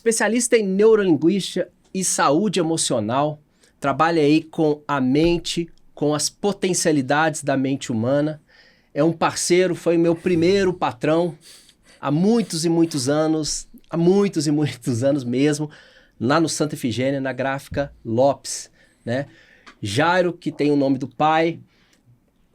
Especialista em neurolinguística e saúde emocional, trabalha aí com a mente, com as potencialidades da mente humana. É um parceiro, foi meu primeiro patrão há muitos e muitos anos mesmo, lá no Santa Efigênia, na Gráfica Lopes, né? Jairo, que tem o nome do pai,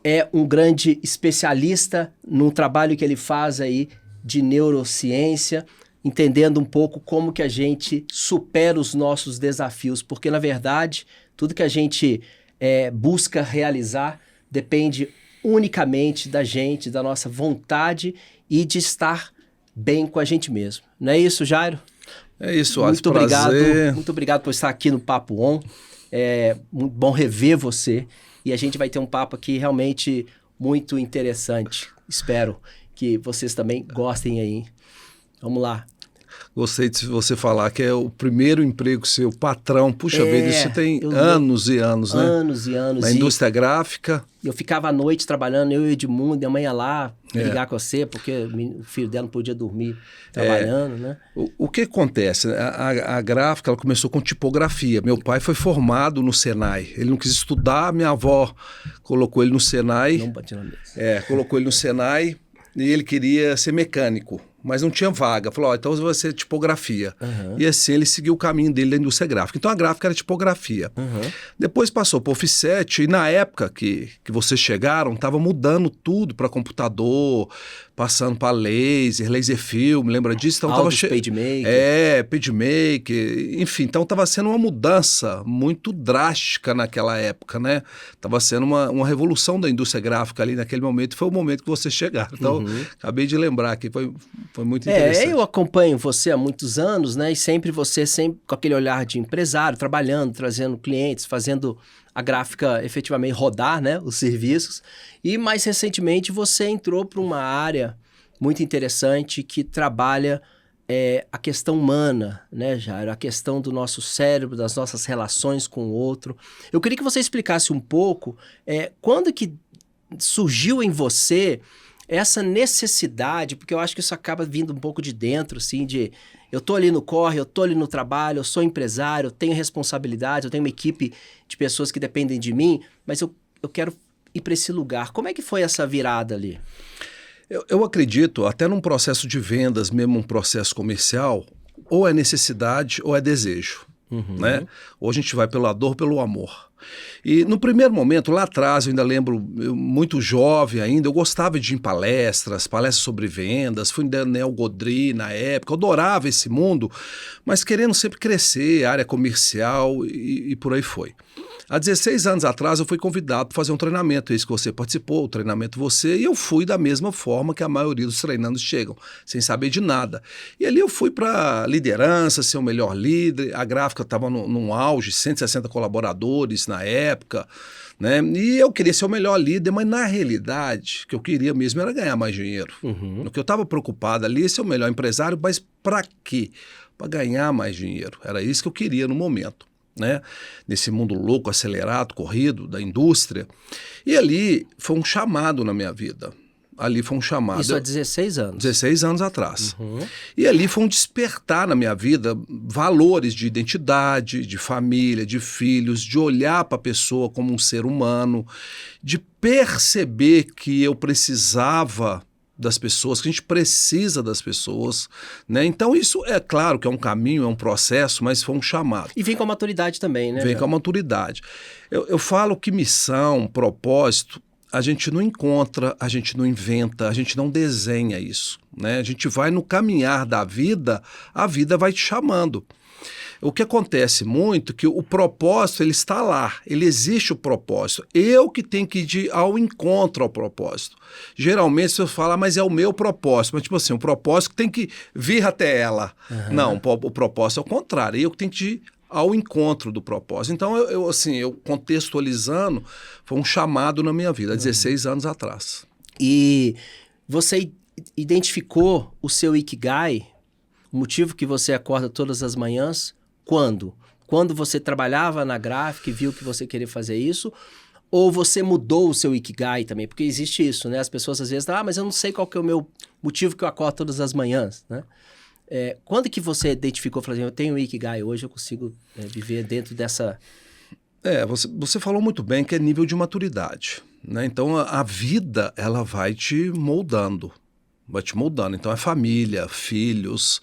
é um grande especialista no trabalho que ele faz aí de neurociência, entendendo um pouco como que a gente supera os nossos desafios, porque na verdade tudo que a gente busca realizar depende unicamente da gente, da nossa vontade e de estar bem com a gente mesmo. Não é isso, Jairo? É isso, muito obrigado, muito obrigado por estar aqui no Papo On. É muito bom rever você e a gente vai ter um papo aqui realmente muito interessante. Espero que vocês também gostem aí. Vamos lá. Gostei de você falar que é o primeiro emprego seu, patrão. Puxa vida, isso tem anos e anos, né? Anos e anos. Na indústria gráfica. Eu ficava à noite trabalhando, eu e o Edmundo, minha mãe ia lá ligar com você, porque o filho dela não podia dormir trabalhando, né? O que acontece? A gráfica, ela começou com tipografia. Meu pai foi formado no Senai. Ele não quis estudar, minha avó colocou ele no Senai. Não bati na mesa. Colocou ele no Senai e ele queria ser mecânico. Mas não tinha vaga. Falou, então você vai ser tipografia. Uhum. E assim ele seguiu o caminho dele da indústria gráfica. Então a gráfica era tipografia. Uhum. Depois passou para o offset e na época que vocês chegaram, estava mudando tudo para computador, passando para laser film, lembra disso? Então tava PageMaker. PageMaker, enfim. Então estava sendo uma mudança muito drástica naquela época, né? Estava sendo uma revolução da indústria gráfica ali naquele momento. Foi o momento que vocês chegaram. Então acabei de lembrar que foi muito interessante. Eu acompanho você há muitos anos, né? E sempre com aquele olhar de empresário, trabalhando, trazendo clientes, fazendo a gráfica efetivamente rodar, né? Os serviços. E mais recentemente você entrou para uma área muito interessante que trabalha a questão humana, né, Jairo? A questão do nosso cérebro, das nossas relações com o outro. Eu queria que você explicasse um pouco quando que surgiu em você essa necessidade, porque eu acho que isso acaba vindo um pouco de dentro, assim, eu tô ali no corre, eu tô ali no trabalho, eu sou empresário, eu tenho responsabilidade, eu tenho uma equipe de pessoas que dependem de mim, mas eu quero ir para esse lugar. Como é que foi essa virada ali? Eu acredito, até num processo de vendas, mesmo um processo comercial, ou é necessidade ou é desejo, né? Ou a gente vai pela dor, pelo amor. E no primeiro momento, lá atrás, eu ainda lembro, muito jovem ainda, eu gostava de ir em palestras sobre vendas, fui em Daniel Godry na época, eu adorava esse mundo, mas querendo sempre crescer, área comercial e por aí foi. Há 16 anos atrás eu fui convidado para fazer um treinamento, esse que você participou, o treinamento você, e eu fui da mesma forma que a maioria dos treinandos chegam, sem saber de nada. E ali eu fui para liderança, ser o melhor líder, a gráfica estava num auge, 160 colaboradores na época, né? E eu queria ser o melhor líder, mas na realidade, o que eu queria mesmo era ganhar mais dinheiro. O que eu estava preocupado ali é ser o melhor empresário, mas para quê? Para ganhar mais dinheiro. Era isso que eu queria no momento. Né? Nesse mundo louco, acelerado, corrido da indústria. E ali foi um chamado na minha vida. Ali foi um chamado. Isso há 16 anos. 16 anos atrás. E ali foi um despertar na minha vida valores de identidade, de família, de filhos, de olhar para a pessoa como um ser humano, de perceber que eu precisava das pessoas, que a gente precisa das pessoas, né? Então isso é claro que é um caminho, é um processo, mas foi um chamado. E vem com a maturidade também, né? Vem com a maturidade. Eu falo que missão, propósito, a gente não encontra, a gente não inventa, a gente não desenha isso, né? A gente vai no caminhar da vida, a vida vai te chamando. O que acontece muito é que o propósito ele está lá, ele existe o propósito. Eu que tenho que ir ao encontro ao propósito. Geralmente você fala, mas é o meu propósito. Mas tipo assim, o propósito tem que vir até ela. Não, o propósito é o contrário. Eu que tenho que ir ao encontro do propósito. Então, eu contextualizando, foi um chamado na minha vida, há 16 anos atrás. E você identificou o seu Ikigai, o motivo que você acorda todas as manhãs, quando? Quando você trabalhava na gráfica e viu que você queria fazer isso? Ou você mudou o seu Ikigai também? Porque existe isso, né? As pessoas às vezes mas eu não sei qual que é o meu motivo que eu acordo todas as manhãs, né? Quando que você identificou, falou assim, eu tenho o Ikigai hoje, eu consigo viver dentro dessa... Você falou muito bem que é nível de maturidade, né? Então a vida ela vai te moldando. Então é família, filhos.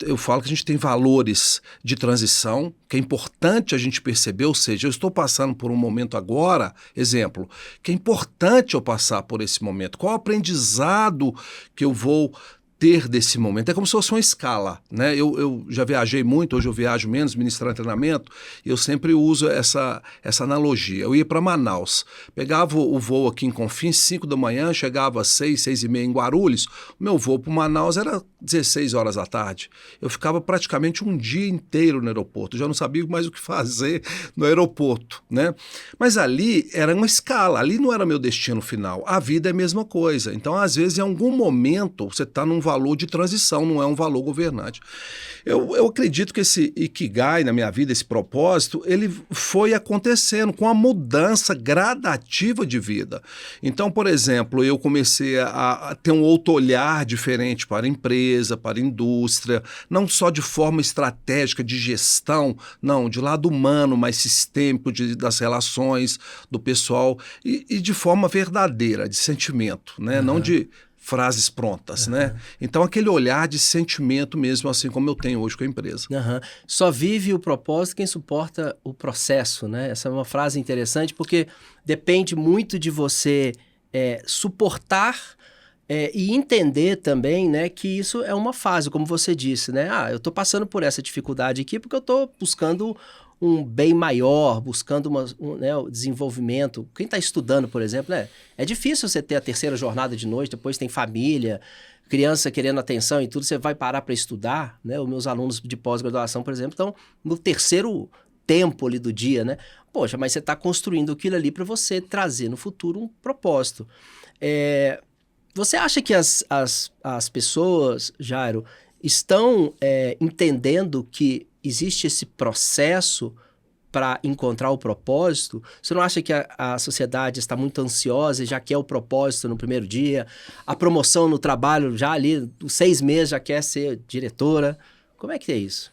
Eu falo que a gente tem valores de transição, que é importante a gente perceber, ou seja, eu estou passando por um momento agora, exemplo, que é importante eu passar por esse momento. Qual o aprendizado que eu vou ter desse momento? É como se fosse uma escala, né? Eu já viajei muito, hoje eu viajo menos, ministrando treinamento, e eu sempre uso essa analogia. Eu ia para Manaus, pegava o voo aqui em Confins, 5 da manhã, chegava às 6, 6h30 em Guarulhos, o meu voo para Manaus era 16 horas da tarde. Eu ficava praticamente um dia inteiro no aeroporto, já não sabia mais o que fazer no aeroporto, né? Mas ali era uma escala, ali não era meu destino final. A vida é a mesma coisa. Então, às vezes, em algum momento, você está num valor de transição, não é um valor governante. Eu acredito que esse Ikigai na minha vida, esse propósito, ele foi acontecendo com a mudança gradativa de vida. Então, por exemplo, eu comecei a ter um outro olhar diferente para a empresa, para a indústria, não só de forma estratégica, de gestão, não, de lado humano, mais sistêmico, das relações do pessoal e de forma verdadeira, de sentimento, né? Não de frases prontas, né? Então, aquele olhar de sentimento mesmo, assim como eu tenho hoje com a empresa. Só vive o propósito quem suporta o processo, né? Essa é uma frase interessante, porque depende muito de você suportar e entender também, né, que isso é uma fase, como você disse, né? Eu estou passando por essa dificuldade aqui porque eu estou buscando um bem maior, buscando o desenvolvimento. Quem está estudando, por exemplo, é difícil você ter a terceira jornada de noite, depois tem família, criança querendo atenção e tudo, você vai parar para estudar, né? Os meus alunos de pós-graduação, por exemplo, estão no terceiro tempo ali do dia, né? Poxa, mas você está construindo aquilo ali para você trazer no futuro um propósito. Você acha que as pessoas, Jairo, estão entendendo que existe esse processo para encontrar o propósito? Você não acha que a sociedade está muito ansiosa e já quer o propósito no primeiro dia? A promoção no trabalho já ali, 6 meses, já quer ser diretora? Como é que é isso?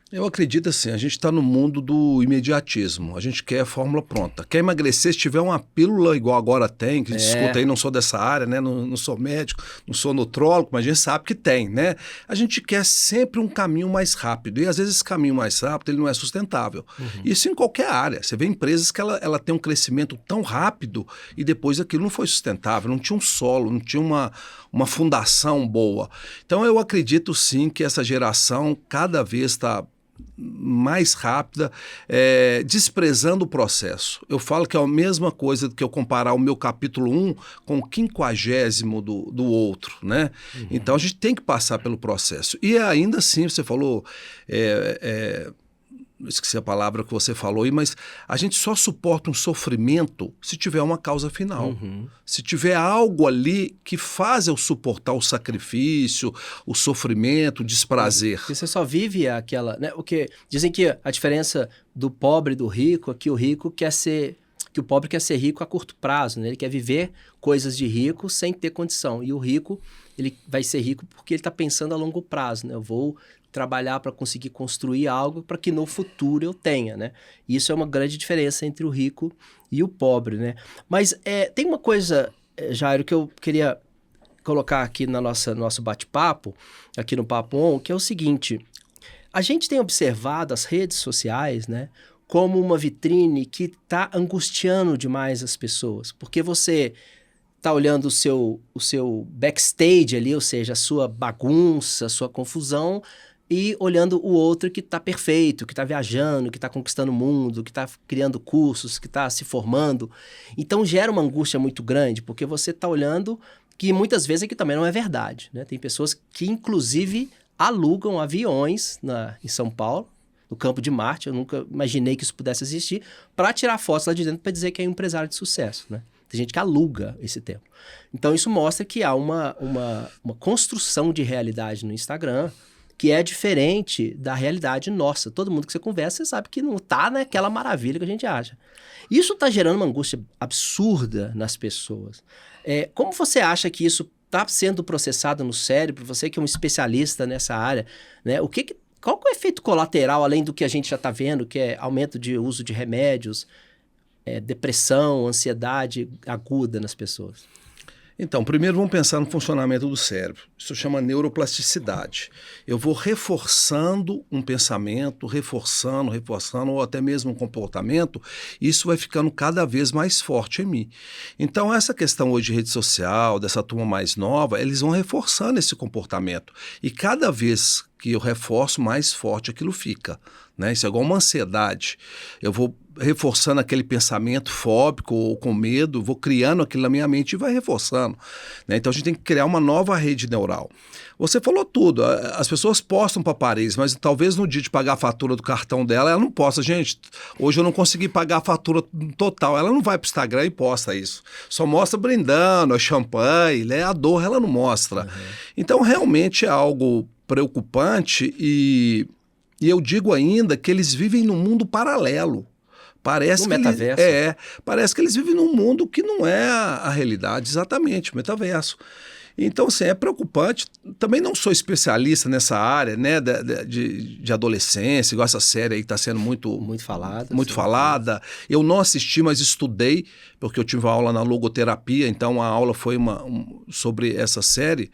Eu acredito assim, a gente está no mundo do imediatismo, a gente quer a fórmula pronta. Quer emagrecer, se tiver uma pílula igual agora tem, que a gente escuta aí, não sou dessa área, né? Não sou médico, não sou nutrólogo, mas a gente sabe que tem, né? A gente quer sempre um caminho mais rápido, e às vezes esse caminho mais rápido ele não é sustentável. Isso em qualquer área. Você vê empresas que ela tem um crescimento tão rápido e depois aquilo não foi sustentável, não tinha um solo, não tinha uma fundação boa. Então eu acredito sim que essa geração cada vez está mais rápida, desprezando o processo. Eu falo que é a mesma coisa do que eu comparar o meu capítulo 1 com o 50º do outro, né? Então a gente tem que passar pelo processo. E ainda assim, você falou... esqueci a palavra que você falou aí, mas a gente só suporta um sofrimento se tiver uma causa final. Se tiver algo ali que faz eu suportar o sacrifício, o sofrimento, o desprazer. Porque você só vive aquela... né? Porque dizem que a diferença do pobre e do rico é que o pobre quer ser rico a curto prazo, né? Ele quer viver coisas de rico sem ter condição. E o rico, ele vai ser rico porque ele está pensando a longo prazo, né? Eu vou trabalhar para conseguir construir algo para que no futuro eu tenha, né? Isso é uma grande diferença entre o rico e o pobre, né? Mas tem uma coisa, Jairo, que eu queria colocar aqui no nosso bate-papo, aqui no Papo On, que é o seguinte: a gente tem observado as redes sociais, né, como uma vitrine que está angustiando demais as pessoas, porque você está olhando o seu backstage ali, ou seja, a sua bagunça, a sua confusão, e olhando o outro que está perfeito, que está viajando, que está conquistando o mundo, que está criando cursos, que está se formando. Então gera uma angústia muito grande, porque você está olhando que muitas vezes aqui também não é verdade, né? Tem pessoas que inclusive alugam aviões em São Paulo, no Campo de Marte, eu nunca imaginei que isso pudesse existir, para tirar fotos lá de dentro para dizer que é um empresário de sucesso, né? Tem gente que aluga esse tempo. Então isso mostra que há uma construção de realidade no Instagram que é diferente da realidade nossa. Todo mundo que você conversa, você sabe que não está naquela maravilha que a gente acha. Isso está gerando uma angústia absurda nas pessoas. Como você acha que isso está sendo processado no cérebro, você que é um especialista nessa área, né? Qual que é o efeito colateral, além do que a gente já está vendo, que é aumento de uso de remédios, depressão, ansiedade aguda nas pessoas? Então, primeiro vamos pensar no funcionamento do cérebro. Isso chama neuroplasticidade. Eu vou reforçando um pensamento, reforçando, ou até mesmo um comportamento, e isso vai ficando cada vez mais forte em mim. Então, essa questão hoje de rede social, dessa turma mais nova, eles vão reforçando esse comportamento. E cada vez que eu reforço, mais forte aquilo fica, né? Isso é igual uma ansiedade. Eu vou reforçando aquele pensamento fóbico ou com medo, vou criando aquilo na minha mente e vai reforçando, né? Então a gente tem que criar uma nova rede neural. Você falou tudo, as pessoas postam para Paris, mas talvez no dia de pagar a fatura do cartão dela, ela não posta. Gente, hoje eu não consegui pagar a fatura total. Ela não vai para o Instagram e posta isso. Só mostra brindando, a champanhe, né? A dor ela não mostra. Uhum. Então realmente é algo preocupante e eu digo ainda que eles vivem num mundo paralelo. Parece parece que eles vivem num mundo que não é a realidade, exatamente, o metaverso. Então, assim, é preocupante. Também não sou especialista nessa área, né, de adolescência, igual essa série aí que está sendo muito falada. Muito falada. Eu não assisti, mas estudei, porque eu tive uma aula na logoterapia, então a aula foi sobre essa série.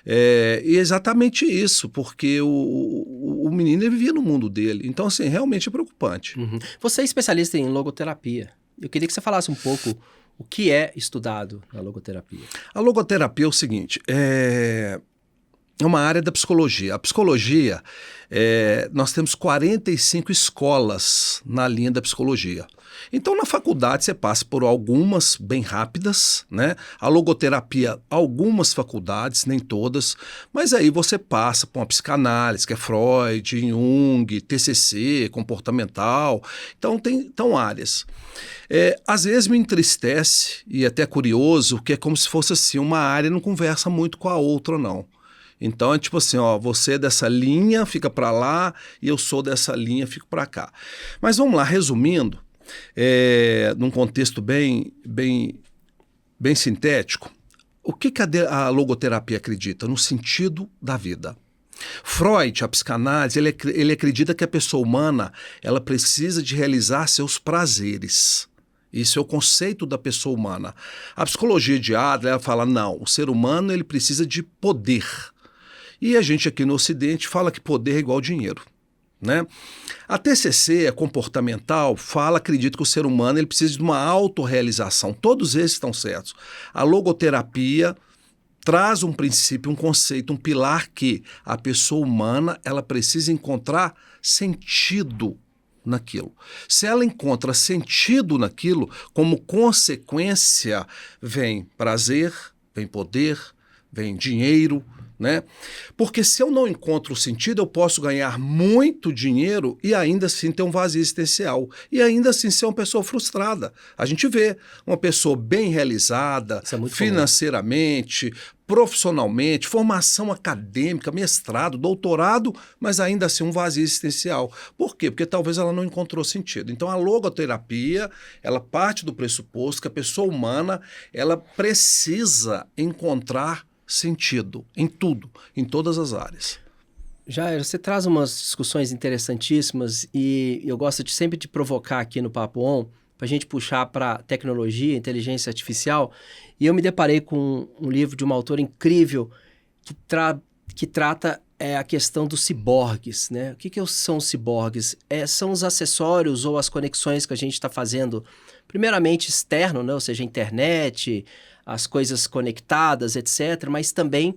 E é exatamente isso, porque o menino ele vivia no mundo dele. Então, assim, realmente é preocupante. Uhum. Você é especialista em logoterapia. Eu queria que você falasse um pouco o que é estudado na logoterapia. A logoterapia é o seguinte, é uma área da psicologia. A psicologia, nós temos 45 escolas na linha da psicologia. Então, na faculdade, você passa por algumas bem rápidas, né? A logoterapia, algumas faculdades, nem todas, mas aí você passa por uma psicanálise, que é Freud, Jung, TCC, comportamental. Então, tem áreas. Às vezes me entristece e até curioso, que é como se fosse assim, uma área não conversa muito com a outra, não. Então é tipo assim, ó, você é dessa linha, fica para lá, e eu sou dessa linha, fico para cá. Mas vamos lá, resumindo, num contexto bem sintético, o que a logoterapia acredita? No sentido da vida. Freud, a psicanálise, ele acredita que a pessoa humana ela precisa de realizar seus prazeres. Isso é o conceito da pessoa humana. A psicologia de Adler ela fala, não, o ser humano ele precisa de poder. E a gente aqui no Ocidente fala que poder é igual dinheiro, né? A TCC, a comportamental, acredita que o ser humano ele precisa de uma autorrealização. Todos esses estão certos. A logoterapia traz um princípio, um conceito, um pilar que a pessoa humana ela precisa encontrar sentido naquilo. Se ela encontra sentido naquilo, como consequência vem prazer, vem poder, vem dinheiro, né? Porque se eu não encontro sentido, eu posso ganhar muito dinheiro e ainda assim ter um vazio existencial. E ainda assim ser uma pessoa frustrada. A gente vê uma pessoa bem realizada, financeiramente, profissionalmente, formação acadêmica, mestrado, doutorado, mas ainda assim um vazio existencial. Por quê? Porque talvez ela não encontrou sentido. Então a logoterapia, ela parte do pressuposto que a pessoa humana, ela precisa encontrar sentido em tudo, em todas as áreas. Jair, você traz umas discussões interessantíssimas e eu gosto sempre de provocar aqui no Papo On, para a gente puxar para tecnologia, inteligência artificial, e eu me deparei com um livro de uma autora incrível que trata a questão dos ciborgues, né? O que são os ciborgues? São os acessórios ou as conexões que a gente está fazendo, primeiramente externo, né? Ou seja, a internet, as coisas conectadas, etc., mas também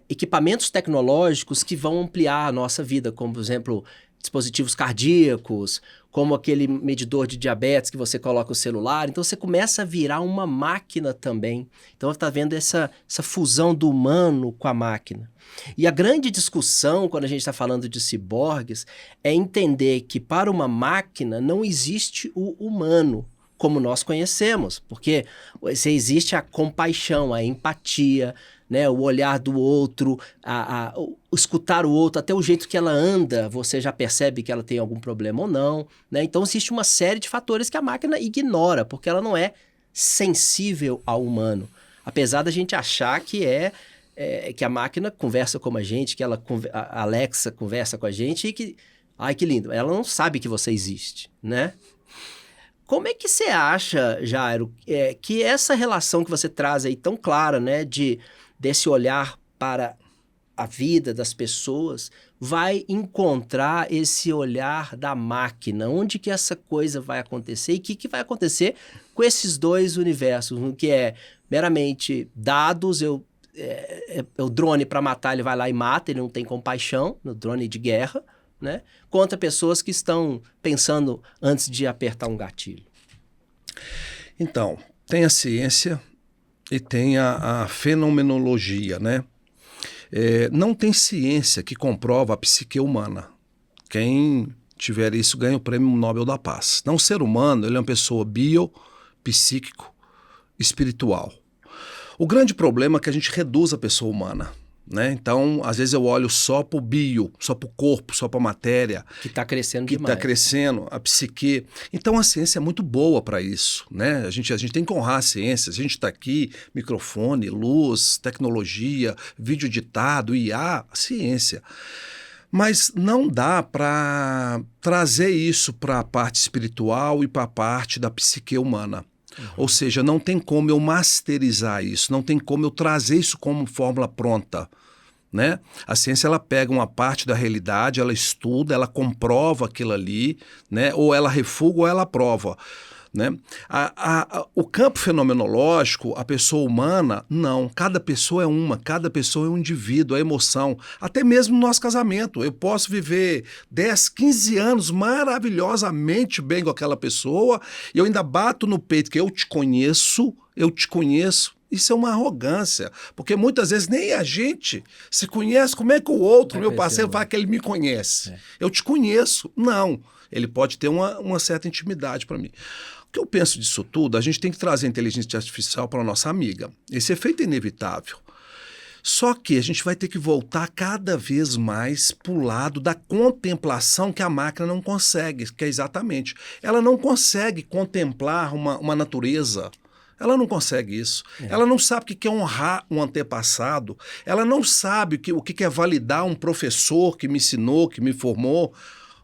equipamentos tecnológicos que vão ampliar a nossa vida, como, por exemplo, dispositivos cardíacos, como aquele medidor de diabetes que você coloca o celular. Então, você começa a virar uma máquina também. Então, está vendo essa fusão do humano com a máquina. E a grande discussão, quando a gente está falando de ciborgues, é entender que para uma máquina não existe o humano como nós conhecemos, porque existe a compaixão, a empatia, né, o olhar do outro, escutar o outro, até o jeito que ela anda, você já percebe que ela tem algum problema ou não, né? Então existe uma série de fatores que a máquina ignora, porque ela não é sensível ao humano. Apesar da gente achar que que a máquina conversa com a gente, que a Alexa conversa com a gente e que... Ai, que lindo. Ela não sabe que você existe, né? Como é que você acha, Jairo, que essa relação que você traz aí tão clara, né, desse olhar para a vida das pessoas, vai encontrar esse olhar da máquina? Onde que essa coisa vai acontecer e o que vai acontecer com esses dois universos? No que é meramente dados, o drone para matar, ele vai lá e mata, ele não tem compaixão, no drone de guerra, né? Contra pessoas que estão pensando antes de apertar um gatilho. Então, tem a ciência e tem a fenomenologia, né? Não tem ciência que comprova a psique humana. Quem tiver isso ganha o Prêmio Nobel da Paz. Não, o ser humano, ele é uma pessoa psíquico, espiritual. O grande problema é que a gente reduz a pessoa humana, né? Então, às vezes eu olho só para o bio, só para o corpo, só para a matéria. Que está crescendo demais. Que está crescendo, a psique. Então, a ciência é muito boa para isso, né? A gente tem que honrar a ciência. A gente está aqui, microfone, luz, tecnologia, vídeo editado, IA, ciência. Mas não dá para trazer isso para a parte espiritual e para a parte da psique humana. Ou seja, não tem como eu masterizar isso, não tem como eu trazer isso como fórmula pronta, né? A ciência, ela pega uma parte da realidade, ela estuda, ela comprova aquilo ali, né? Ou ela refuga ou ela prova, né? O campo fenomenológico, a pessoa humana, não. Cada pessoa é uma, cada pessoa é um indivíduo, a emoção. Até mesmo no nosso casamento. Eu posso viver 10, 15 anos maravilhosamente bem com aquela pessoa e eu ainda bato no peito que eu te conheço. Isso é uma arrogância, porque muitas vezes nem a gente se conhece. Como é que o outro, meu parceiro, fala que ele me conhece? Eu te conheço. Não. Ele pode ter uma certa intimidade para mim. O que eu penso disso tudo, a gente tem que trazer a inteligência artificial para a nossa amiga. Esse efeito é inevitável. Só que a gente vai ter que voltar cada vez mais para o lado da contemplação que a máquina não consegue, que é exatamente. Ela não consegue contemplar uma natureza. Ela não consegue isso. Ela não sabe o que é honrar um antepassado. Ela não sabe o que é validar um professor que me ensinou, que me formou.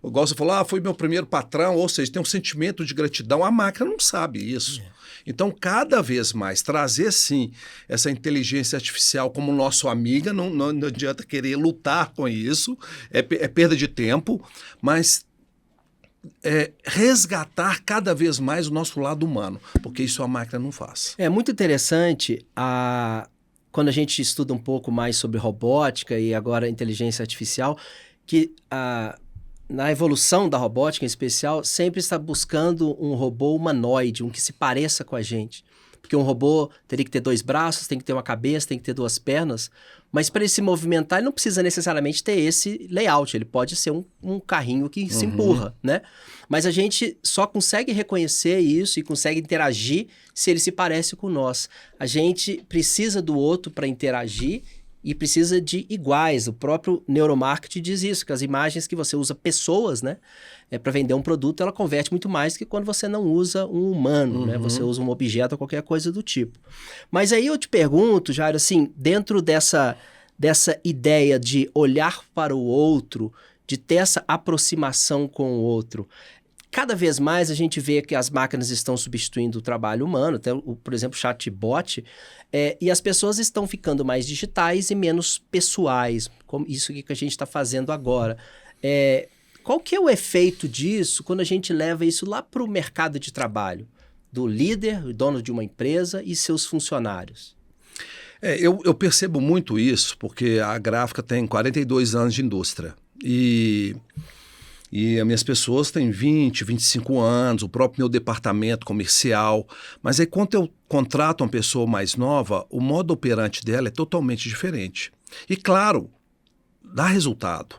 Igual você falou, foi meu primeiro patrão, ou seja, tem um sentimento de gratidão. A máquina não sabe isso. Então, cada vez mais, trazer, sim, essa inteligência artificial como nosso amiga, não adianta querer lutar com isso, é perda de tempo, mas resgatar cada vez mais o nosso lado humano, porque isso a máquina não faz. É muito interessante quando a gente estuda um pouco mais sobre robótica e agora inteligência artificial, que na evolução da robótica em especial, sempre está buscando um robô humanoide, um que se pareça com a gente. Porque um robô teria que ter 2 braços, tem que ter uma cabeça, tem que ter 2 pernas, mas para ele se movimentar, ele não precisa necessariamente ter esse layout, ele pode ser um carrinho que se empurra, né? Mas a gente só consegue reconhecer isso e consegue interagir se ele se parece com nós. A gente precisa do outro para interagir e precisa de iguais. O próprio neuromarketing diz isso, que as imagens que você usa pessoas, né, para vender um produto, ela converte muito mais que quando você não usa um humano, né? Você usa um objeto ou qualquer coisa do tipo. Mas aí eu te pergunto, Jairo, assim, dentro dessa ideia de olhar para o outro, de ter essa aproximação com o outro, cada vez mais a gente vê que as máquinas estão substituindo o trabalho humano, até, por exemplo, o chatbot, e as pessoas estão ficando mais digitais e menos pessoais, como isso que a gente está fazendo agora. Qual que é o efeito disso quando a gente leva isso lá para o mercado de trabalho, do líder, o dono de uma empresa e seus funcionários? Eu percebo muito isso, porque a gráfica tem 42 anos de indústria e as minhas pessoas têm 20, 25 anos, o próprio meu departamento comercial. Mas aí quando eu contrato uma pessoa mais nova, o modo operante dela é totalmente diferente. E claro, dá resultado.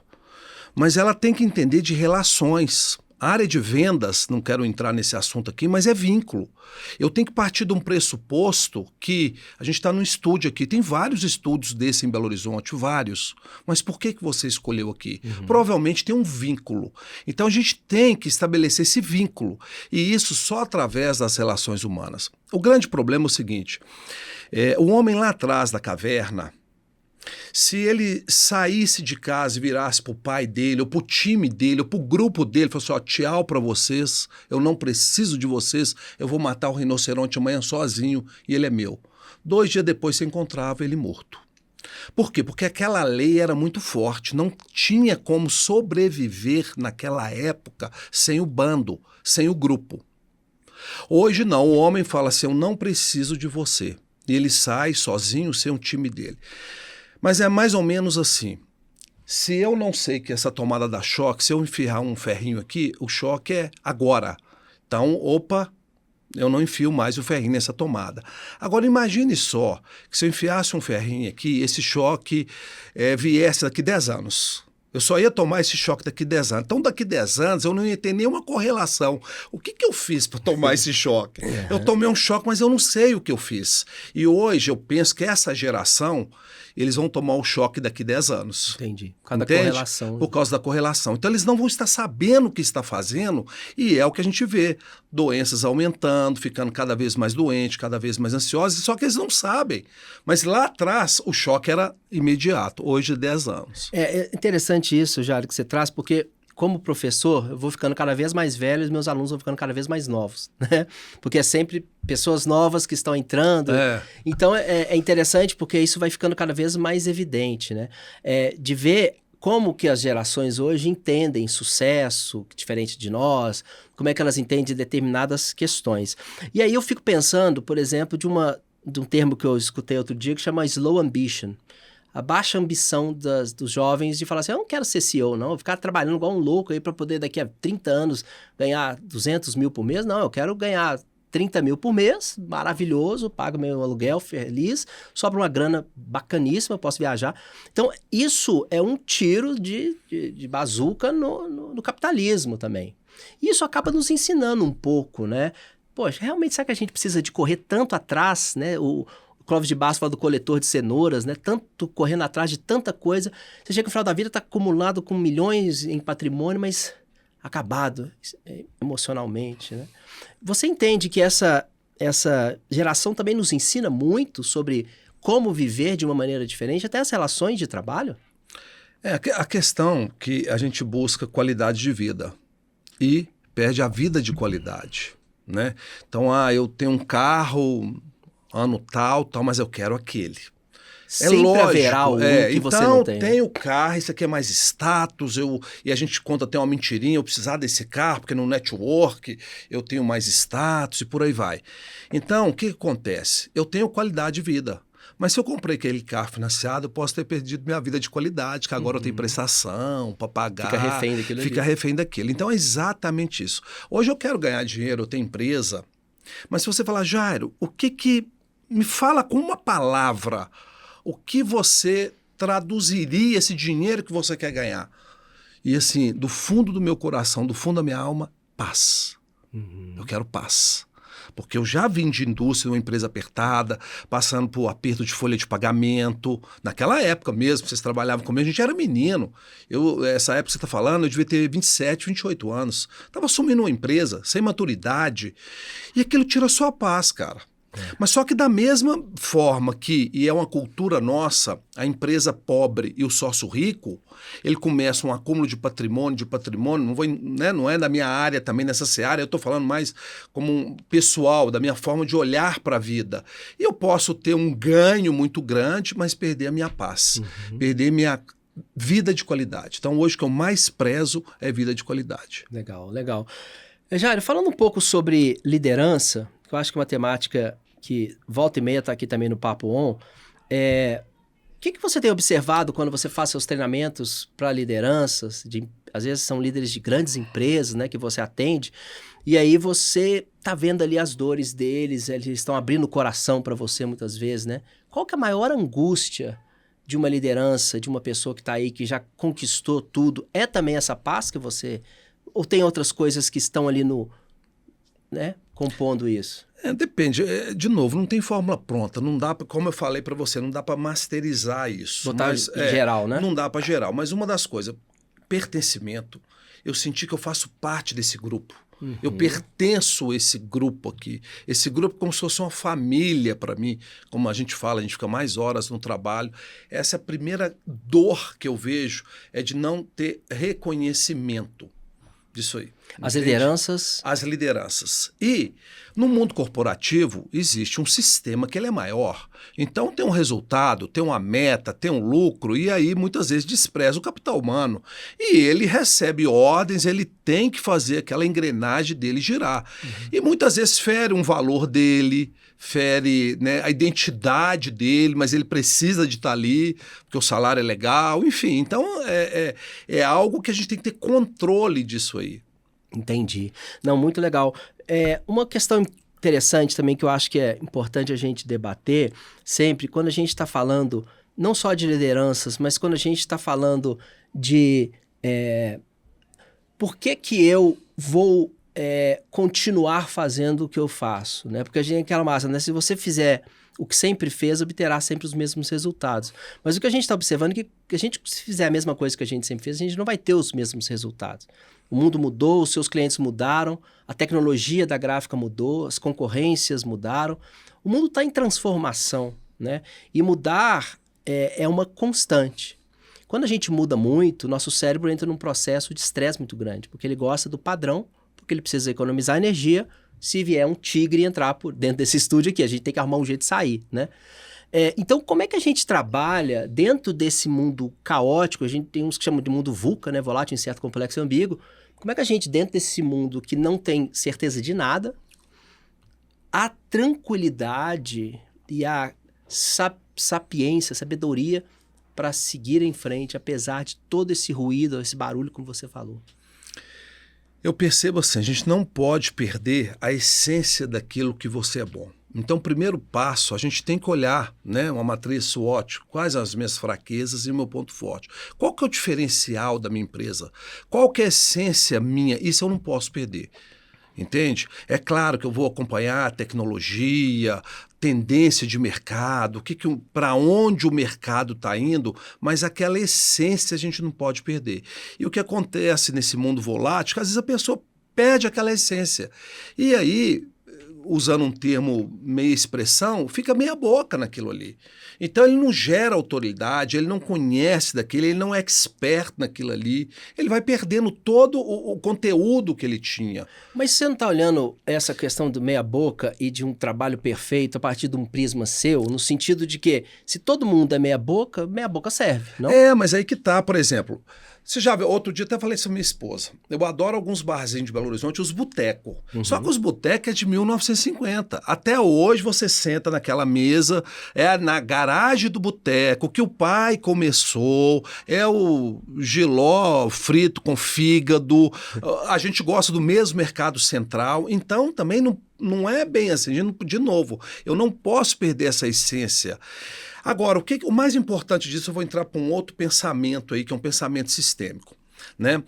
Mas ela tem que entender de relações. A área de vendas, não quero entrar nesse assunto aqui, mas é vínculo. Eu tenho que partir de um pressuposto que a gente está num estúdio aqui, tem vários estúdios desse em Belo Horizonte, vários. Mas por que você escolheu aqui? Provavelmente tem um vínculo. Então a gente tem que estabelecer esse vínculo. E isso só através das relações humanas. O grande problema é o seguinte, o homem lá atrás da caverna, se ele saísse de casa e virasse para o pai dele, ou para o time dele, ou para o grupo dele, falasse, ó, tchau para vocês, eu não preciso de vocês, eu vou matar o rinoceronte amanhã sozinho e ele é meu. 2 dias depois você encontrava ele morto. Por quê? Porque aquela lei era muito forte, não tinha como sobreviver naquela época sem o bando, sem o grupo. Hoje não, o homem fala assim, eu não preciso de você. E ele sai sozinho sem o time dele. Mas é mais ou menos assim, se eu não sei que essa tomada dá choque, se eu enfiar um ferrinho aqui, o choque é agora. Então, opa, eu não enfio mais o ferrinho nessa tomada. Agora imagine só, que se eu enfiasse um ferrinho aqui, esse choque viesse daqui 10 anos. Eu só ia tomar esse choque daqui 10 anos. Então, daqui 10 anos, eu não ia ter nenhuma correlação. O que eu fiz para tomar esse choque? Eu tomei um choque, mas eu não sei o que eu fiz. E hoje eu penso que essa geração, eles vão tomar o choque daqui 10 anos. Entendi. Por causa da correlação. Por causa da correlação. Então, eles não vão estar sabendo o que está fazendo e é o que a gente vê. Doenças aumentando, ficando cada vez mais doentes, cada vez mais ansiosos, só que eles não sabem. Mas lá atrás, o choque era imediato. Hoje, 10 anos. É interessante isso, Jário, que você traz, porque como professor, eu vou ficando cada vez mais velho e os meus alunos vão ficando cada vez mais novos, né? Porque é sempre pessoas novas que estão entrando. Então, é interessante porque isso vai ficando cada vez mais evidente, né? De ver como que as gerações hoje entendem sucesso, diferente de nós, como é que elas entendem determinadas questões. E aí eu fico pensando, por exemplo, de um termo que eu escutei outro dia que chama slow ambition. A baixa ambição dos jovens de falar assim, eu não quero ser CEO, não, eu vou ficar trabalhando igual um louco aí para poder daqui a 30 anos ganhar 200 mil por mês. Não, eu quero ganhar 30 mil por mês, maravilhoso, pago meu aluguel, feliz, sobra uma grana bacaníssima, posso viajar. Então, isso é um tiro de bazuca no capitalismo também. E isso acaba nos ensinando um pouco, né? Poxa, realmente será que a gente precisa de correr tanto atrás, né? O Clóvis de Barros fala do coletor de cenouras, né? Tanto correndo atrás de tanta coisa. Você chega no final da vida, está acumulado com milhões em patrimônio, mas acabado emocionalmente, né? Você entende que essa geração também nos ensina muito sobre como viver de uma maneira diferente, até as relações de trabalho? A questão que a gente busca qualidade de vida e perde a vida de qualidade, né? Então, eu tenho um carro ano tal, mas eu quero aquele. Sempre lógico, haverá o que você não tem. Então, tem o carro, isso aqui é mais status, e a gente conta até uma mentirinha, eu precisar desse carro, porque no network eu tenho mais status e por aí vai. Então, o que acontece? Eu tenho qualidade de vida. Mas se eu comprei aquele carro financiado, eu posso ter perdido minha vida de qualidade, que agora eu tenho prestação para pagar. Fica refém daquilo. Fica refém daquilo. Então é exatamente isso. Hoje eu quero ganhar dinheiro, eu tenho empresa, mas se você falar, Jairo, me fala com uma palavra, o que você traduziria esse dinheiro que você quer ganhar? E assim, do fundo do meu coração, do fundo da minha alma, paz. Eu quero paz. Porque eu já vim de indústria, uma empresa apertada, passando por aperto de folha de pagamento. Naquela época mesmo, vocês trabalhavam comigo, a gente era menino. Essa época que você está falando, eu devia ter 27, 28 anos. Estava assumindo uma empresa, sem maturidade. E aquilo tira a sua paz, cara. Mas só que da mesma forma e é uma cultura nossa, a empresa pobre e o sócio rico, ele começa um acúmulo de patrimônio, não é da minha área também nessa seara, eu estou falando mais como um pessoal, da minha forma de olhar para a vida. E eu posso ter um ganho muito grande, mas perder a minha paz, perder minha vida de qualidade. Então hoje o que eu mais prezo é vida de qualidade. Legal, legal. Jairo, falando um pouco sobre liderança, que eu acho que é uma temática que volta e meia está aqui também no Papo On, o que você tem observado quando você faz seus treinamentos para lideranças, às vezes são líderes de grandes empresas, né, que você atende, e aí você está vendo ali as dores deles, eles estão abrindo o coração para você muitas vezes, né? Qual que é a maior angústia de uma liderança, de uma pessoa que está aí, que já conquistou tudo? É também essa paz que você Ou tem outras coisas que estão ali né, compondo isso? Depende. De novo, não tem fórmula pronta. Não dá pra, como eu falei para você, não dá para masterizar isso. Botar em geral, né? Não dá para geral. Mas uma das coisas, pertencimento, eu senti que eu faço parte desse grupo. Eu pertenço a esse grupo aqui. Esse grupo é como se fosse uma família para mim. Como a gente fala, a gente fica mais horas no trabalho. Essa é a primeira dor que eu vejo, é de não ter reconhecimento disso aí. As lideranças? As lideranças. E no mundo corporativo existe um sistema que ele é maior. Então tem um resultado, tem uma meta, tem um lucro, e aí muitas vezes despreza o capital humano. E ele recebe ordens, ele tem que fazer aquela engrenagem dele girar. E muitas vezes fere um valor dele, fere, né, a identidade dele, mas ele precisa de estar ali, porque o salário é legal, enfim. Então é algo que a gente tem que ter controle disso aí. Entendi. Não, muito legal. Uma questão interessante também que eu acho que é importante a gente debater sempre, quando a gente está falando não só de lideranças, mas quando a gente está falando de por que eu vou continuar fazendo o que eu faço, né? Porque a gente tem aquela massa, né? Se você fizer o que sempre fez, obterá sempre os mesmos resultados. Mas o que a gente está observando é que a gente, se fizer a mesma coisa que a gente sempre fez, a gente não vai ter os mesmos resultados. O mundo mudou, os seus clientes mudaram, a tecnologia da gráfica mudou, as concorrências mudaram. O mundo está em transformação, né? E mudar é uma constante. Quando a gente muda muito, nosso cérebro entra num processo de estresse muito grande, porque ele gosta do padrão, porque ele precisa economizar energia. Se vier um tigre entrar por dentro desse estúdio aqui, a gente tem que arrumar um jeito de sair, né? Então, como é que a gente trabalha dentro desse mundo caótico? A gente tem uns que chamam de mundo VUCA, né? Volátil, incerto, complexo e ambíguo. Como é que a gente, dentro desse mundo que não tem certeza de nada, a tranquilidade e a sapiência, sabedoria para seguir em frente, apesar de todo esse ruído, esse barulho, como você falou? Eu percebo assim, a gente não pode perder a essência daquilo que você é bom. Então, o primeiro passo, a gente tem que olhar, né, uma matriz SWOT, quais as minhas fraquezas e o meu ponto forte. Qual que é o diferencial da minha empresa? Qual que é a essência minha? Isso eu não posso perder. Entende? É claro que eu vou acompanhar a tecnologia, tendência de mercado, para onde o mercado está indo, mas aquela essência a gente não pode perder. E o que acontece nesse mundo volátil, que às vezes a pessoa perde aquela essência. E aí, usando um termo meia expressão, fica meia boca naquilo ali. Então ele não gera autoridade, ele não conhece daquilo, ele não é expert naquilo ali, ele vai perdendo todo o conteúdo que ele tinha. Mas você não está olhando essa questão do meia boca e de um trabalho perfeito a partir de um prisma seu, no sentido de que se todo mundo é meia boca serve, não? Mas aí que tá, por exemplo... Você já viu, outro dia até falei isso com minha esposa. Eu adoro alguns barzinhos de Belo Horizonte, os botecos. Só que os botecos é de 1950. Até hoje você senta naquela mesa, na garagem do boteco, que o pai começou, é o jiló frito com fígado. A gente gosta do mesmo mercado central. Então também não é bem assim. De novo, eu não posso perder essa essência. Agora, o mais importante disso, eu vou entrar para um outro pensamento aí, que é um pensamento sistêmico, né?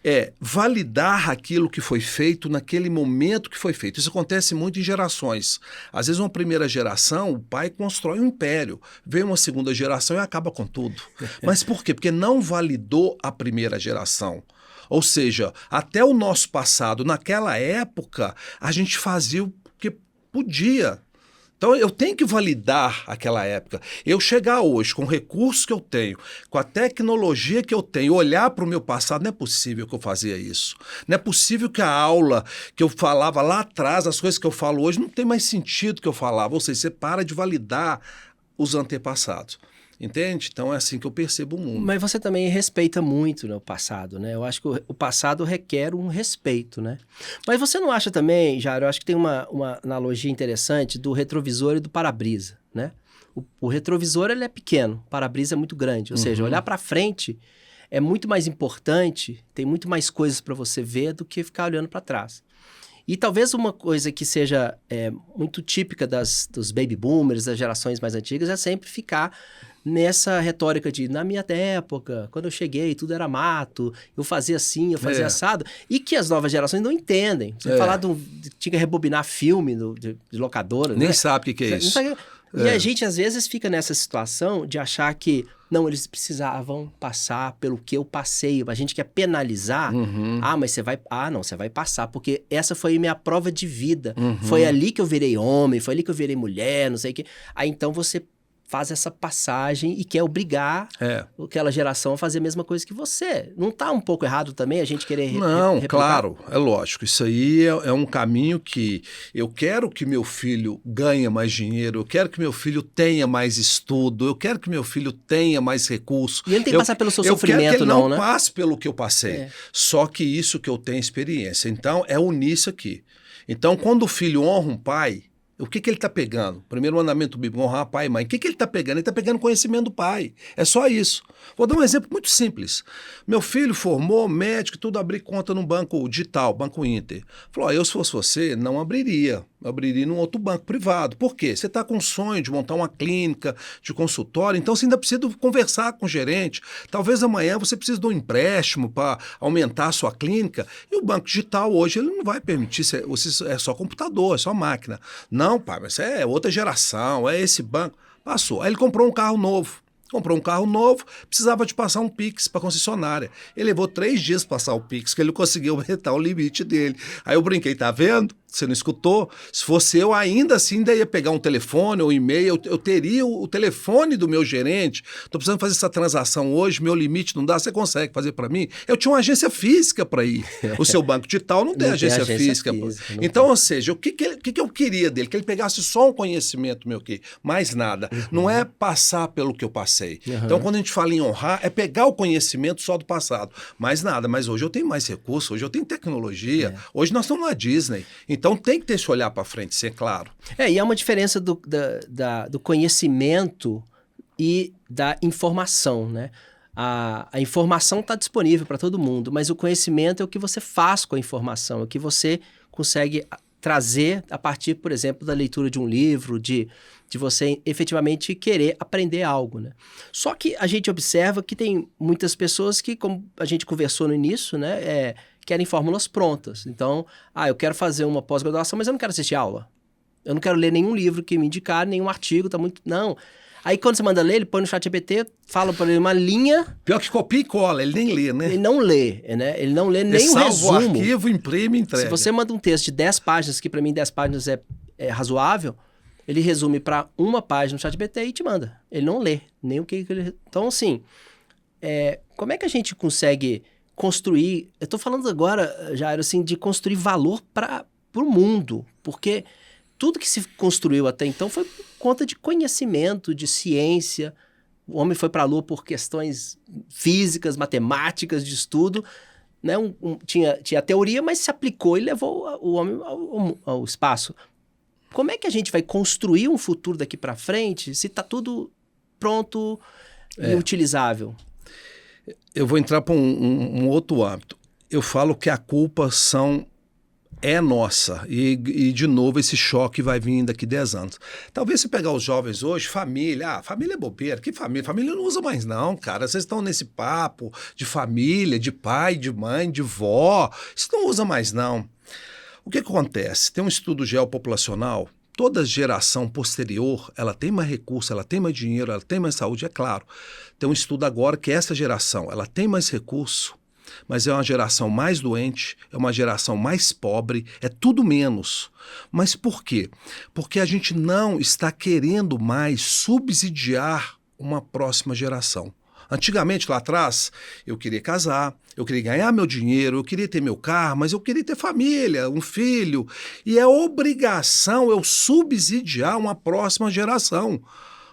É validar aquilo que foi feito naquele momento que foi feito. Isso acontece muito em gerações. Às vezes, uma primeira geração, o pai constrói um império. Vem uma segunda geração e acaba com tudo. Mas por quê? Porque não validou a primeira geração. Ou seja, até o nosso passado, naquela época, a gente fazia o que podia. Então, eu tenho que validar aquela época. Eu chegar hoje com o recurso que eu tenho, com a tecnologia que eu tenho, olhar para o meu passado, não é possível que eu fazia isso. Não é possível que a aula que eu falava lá atrás, as coisas que eu falo hoje, não tem mais sentido que eu falava. Ou seja, você para de validar os antepassados. Entende? Então é assim que eu percebo o mundo. Mas você também respeita muito, né, o passado, né? Eu acho que o passado requer um respeito, né? Mas você não acha também, Jairo, eu acho que tem uma analogia interessante do retrovisor e do para-brisa, né? O retrovisor ele é pequeno, o para-brisa é muito grande. Ou seja, olhar para frente é muito mais importante, tem muito mais coisas para você ver do que ficar olhando para trás. E talvez uma coisa que seja muito típica dos baby boomers, das gerações mais antigas, é sempre ficar nessa retórica de, na minha época, quando eu cheguei, tudo era mato, eu fazia assim, eu fazia assado, e que as novas gerações não entendem. Você falar tinha que rebobinar filme de locadora, nem né? sabe o que é isso. E a gente, às vezes, fica nessa situação de achar que, não, eles precisavam passar pelo que eu passei. A gente quer penalizar. Mas você vai... não, você vai passar, porque essa foi minha prova de vida. Foi ali que eu virei homem, foi ali que eu virei mulher, não sei o quê. Aí, então, você faz essa passagem e quer obrigar aquela geração a fazer a mesma coisa que você. Não está um pouco errado também a gente querer Não, replicar? claro, é lógico. Isso aí é um caminho que eu quero que meu filho ganhe mais dinheiro, eu quero que meu filho tenha mais estudo, eu quero que meu filho tenha mais recurso. E ele não tem que passar pelo seu sofrimento, eu quero que ele não né? passe pelo que eu passei. Só que isso que eu tenho experiência. Então, é unir isso aqui. Então, quando o filho honra um pai... O que ele está pegando? Primeiro mandamento bíblico, honrar pai e mãe. O que ele está pegando? Ele está pegando conhecimento do pai. É só isso. Vou dar um exemplo muito simples. Meu filho formou, médico, tudo, abrir conta num banco digital, Banco Inter. Falou, eu se fosse você, não abriria. Eu abriria num outro banco privado. Por quê? Você está com um sonho de montar uma clínica, de consultório, então você ainda precisa conversar com o gerente. Talvez amanhã você precise de um empréstimo para aumentar a sua clínica. E o banco digital hoje ele não vai permitir, é só computador, é só máquina. Não, pai, mas é outra geração, é esse banco. Passou. Aí ele comprou um carro novo. Precisava de passar um Pix para a concessionária. Ele levou 3 dias para passar o Pix, que ele conseguiu aumentar o limite dele. Aí eu brinquei, tá vendo? Você não escutou? Se fosse eu, ainda assim, ainda ia pegar um telefone ou um e-mail, eu teria o telefone do meu gerente. Estou precisando fazer essa transação hoje, meu limite não dá, você consegue fazer para mim? Eu tinha uma agência física para ir. O seu banco digital não tem agência física. Então, ou seja, o que eu queria dele? Que ele pegasse só um conhecimento meu aqui, mais nada. Não é passar pelo que eu passei. Então, quando a gente fala em honrar, é pegar o conhecimento só do passado. Mais nada, mas hoje eu tenho mais recursos, hoje eu tenho tecnologia, hoje nós estamos na Disney. Então tem que ter esse olhar para frente, ser claro. E há uma diferença do conhecimento e da informação, né? A informação está disponível para todo mundo, mas o conhecimento é o que você faz com a informação, é o que você consegue trazer a partir, por exemplo, da leitura de um livro, de você efetivamente querer aprender algo, né? Só que a gente observa que tem muitas pessoas que, como a gente conversou no início, né, querem fórmulas prontas. Então, eu quero fazer uma pós-graduação, mas eu não quero assistir aula. Eu não quero ler nenhum livro que me indicar, nenhum artigo, tá muito... Não. Aí quando você manda ler, ele põe no ChatGPT, fala para ele uma linha... Pior que copia e cola, ele nem lê, né? Ele não lê, né? Ele não lê nem o resumo. Salva o arquivo, imprime e entrega. Se você manda um texto de 10 páginas, que para mim 10 páginas é razoável, ele resume para uma página no ChatGPT e te manda. Ele não lê nem o que ele... Então, assim, como é que a gente consegue construir... Eu estou falando agora, Jairo, assim, de construir valor para o mundo, porque tudo que se construiu até então foi por conta de conhecimento, de ciência. O homem foi para a Lua por questões físicas, matemáticas, de estudo, né? Tinha teoria, mas se aplicou e levou o homem ao espaço. Como é que a gente vai construir um futuro daqui para frente se está tudo pronto e utilizável? Eu vou entrar para um outro âmbito. Eu falo que a culpa é nossa. E, de novo, esse choque vai vir daqui 10 anos. Talvez se pegar os jovens hoje, família é bobeira. Que família? Família não usa mais não, cara. Vocês estão nesse papo de família, de pai, de mãe, de vó. Isso não usa mais não. O que acontece? Tem um estudo geopopulacional, toda geração posterior, ela tem mais recurso, ela tem mais dinheiro, ela tem mais saúde, é claro. Tem um estudo agora que essa geração, ela tem mais recurso, mas é uma geração mais doente, é uma geração mais pobre, é tudo menos. Mas por quê? Porque a gente não está querendo mais subsidiar uma próxima geração. Antigamente, lá atrás, eu queria casar, eu queria ganhar meu dinheiro, eu queria ter meu carro, mas eu queria ter família, um filho. E é obrigação eu subsidiar uma próxima geração.